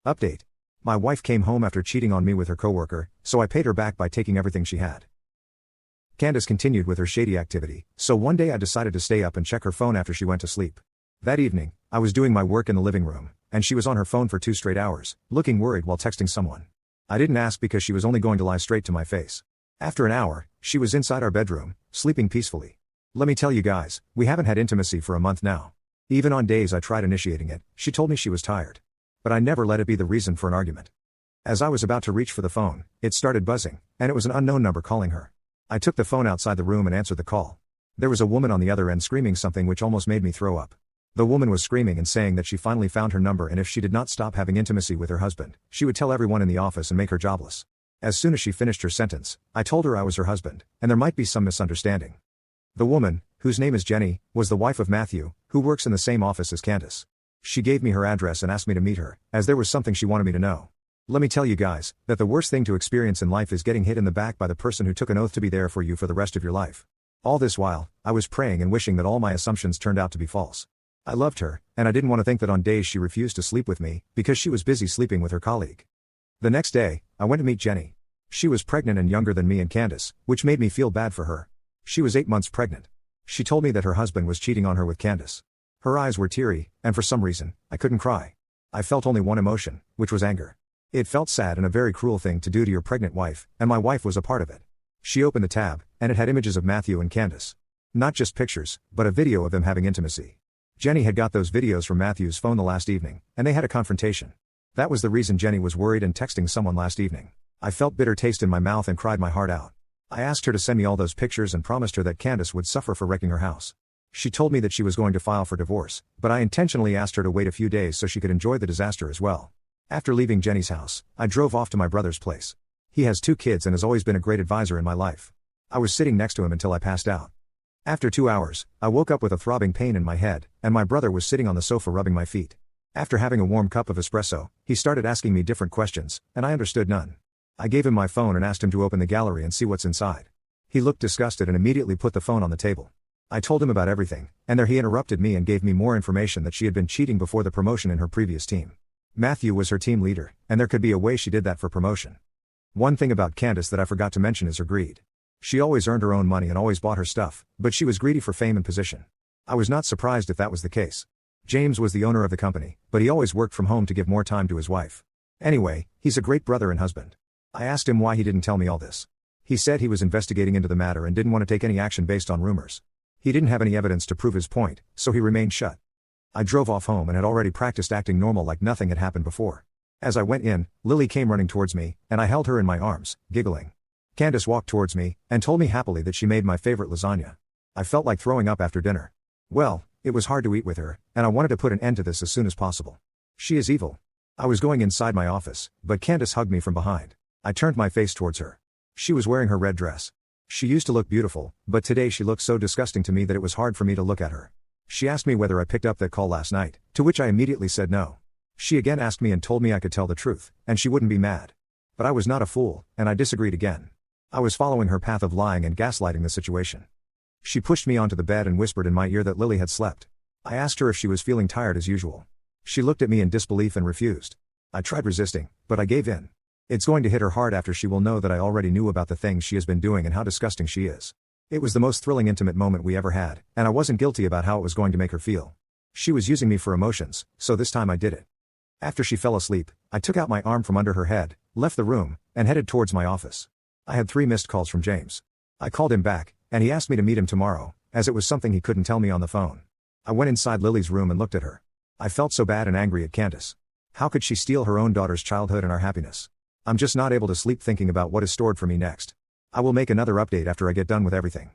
Update. My wife came home after cheating on me with her coworker, so I paid her back by taking everything she had. Candace continued with her shady activity, so one day I decided to stay up and check her phone after she went to sleep. That evening, I was doing my work in the living room, and she was on her phone for 2 straight hours, looking worried while texting someone. I didn't ask because she was only going to lie straight to my face. After an hour, she was inside our bedroom, sleeping peacefully. Let me tell you guys, we haven't had intimacy for a month now. Even on days I tried initiating it, she told me she was tired. But I never let it be the reason for an argument. As I was about to reach for the phone, it started buzzing, and it was an unknown number calling her. I took the phone outside the room and answered the call. There was a woman on the other end screaming something which almost made me throw up. The woman was screaming and saying that she finally found her number, and if she did not stop having intimacy with her husband, she would tell everyone in the office and make her jobless. As soon as she finished her sentence, I told her I was her husband, and there might be some misunderstanding. The woman, whose name is Jenny, was the wife of Matthew, who works in the same office as Candace. She gave me her address and asked me to meet her, as there was something she wanted me to know. Let me tell you guys, that the worst thing to experience in life is getting hit in the back by the person who took an oath to be there for you for the rest of your life. All this while, I was praying and wishing that all my assumptions turned out to be false. I loved her, and I didn't want to think that on days she refused to sleep with me, because she was busy sleeping with her colleague. The next day, I went to meet Jenny. She was pregnant and younger than me and Candace, which made me feel bad for her. She was 8 months pregnant. She told me that her husband was cheating on her with Candace. Her eyes were teary, and for some reason, I couldn't cry. I felt only one emotion, which was anger. It felt sad and a very cruel thing to do to your pregnant wife, and my wife was a part of it. She opened the tab, and it had images of Matthew and Candace. Not just pictures, but a video of them having intimacy. Jenny had got those videos from Matthew's phone the last evening, and they had a confrontation. That was the reason Jenny was worried and texting someone last evening. I felt bitter taste in my mouth and cried my heart out. I asked her to send me all those pictures and promised her that Candace would suffer for wrecking her house. She told me that she was going to file for divorce, but I intentionally asked her to wait a few days so she could enjoy the disaster as well. After leaving Jenny's house, I drove off to my brother's place. He has 2 kids and has always been a great advisor in my life. I was sitting next to him until I passed out. After 2 hours, I woke up with a throbbing pain in my head, and my brother was sitting on the sofa rubbing my feet. After having a warm cup of espresso, he started asking me different questions, and I understood none. I gave him my phone and asked him to open the gallery and see what's inside. He looked disgusted and immediately put the phone on the table. I told him about everything, and there he interrupted me and gave me more information that she had been cheating before the promotion in her previous team. Matthew was her team leader, and there could be a way she did that for promotion. One thing about Candace that I forgot to mention is her greed. She always earned her own money and always bought her stuff, but she was greedy for fame and position. I was not surprised if that was the case. James was the owner of the company, but he always worked from home to give more time to his wife. Anyway, he's a great brother and husband. I asked him why he didn't tell me all this. He said he was investigating into the matter and didn't want to take any action based on rumors. He didn't have any evidence to prove his point, so he remained shut. I drove off home and had already practiced acting normal like nothing had happened before. As I went in, Lily came running towards me, and I held her in my arms, giggling. Candace walked towards me, and told me happily that she made my favorite lasagna. I felt like throwing up after dinner. Well, it was hard to eat with her, and I wanted to put an end to this as soon as possible. She is evil. I was going inside my office, but Candace hugged me from behind. I turned my face towards her. She was wearing her red dress. She used to look beautiful, but today she looked so disgusting to me that it was hard for me to look at her. She asked me whether I picked up that call last night, to which I immediately said no. She again asked me and told me I could tell the truth, and she wouldn't be mad. But I was not a fool, and I disagreed again. I was following her path of lying and gaslighting the situation. She pushed me onto the bed and whispered in my ear that Lily had slept. I asked her if she was feeling tired as usual. She looked at me in disbelief and refused. I tried resisting, but I gave in. It's going to hit her hard after she will know that I already knew about the things she has been doing and how disgusting she is. It was the most thrilling intimate moment we ever had, and I wasn't guilty about how it was going to make her feel. She was using me for emotions, so this time I did it. After she fell asleep, I took out my arm from under her head, left the room, and headed towards my office. I had 3 missed calls from James. I called him back, and he asked me to meet him tomorrow, as it was something he couldn't tell me on the phone. I went inside Lily's room and looked at her. I felt so bad and angry at Candace. How could she steal her own daughter's childhood and our happiness? I'm just not able to sleep thinking about what is stored for me next. I will make another update after I get done with everything.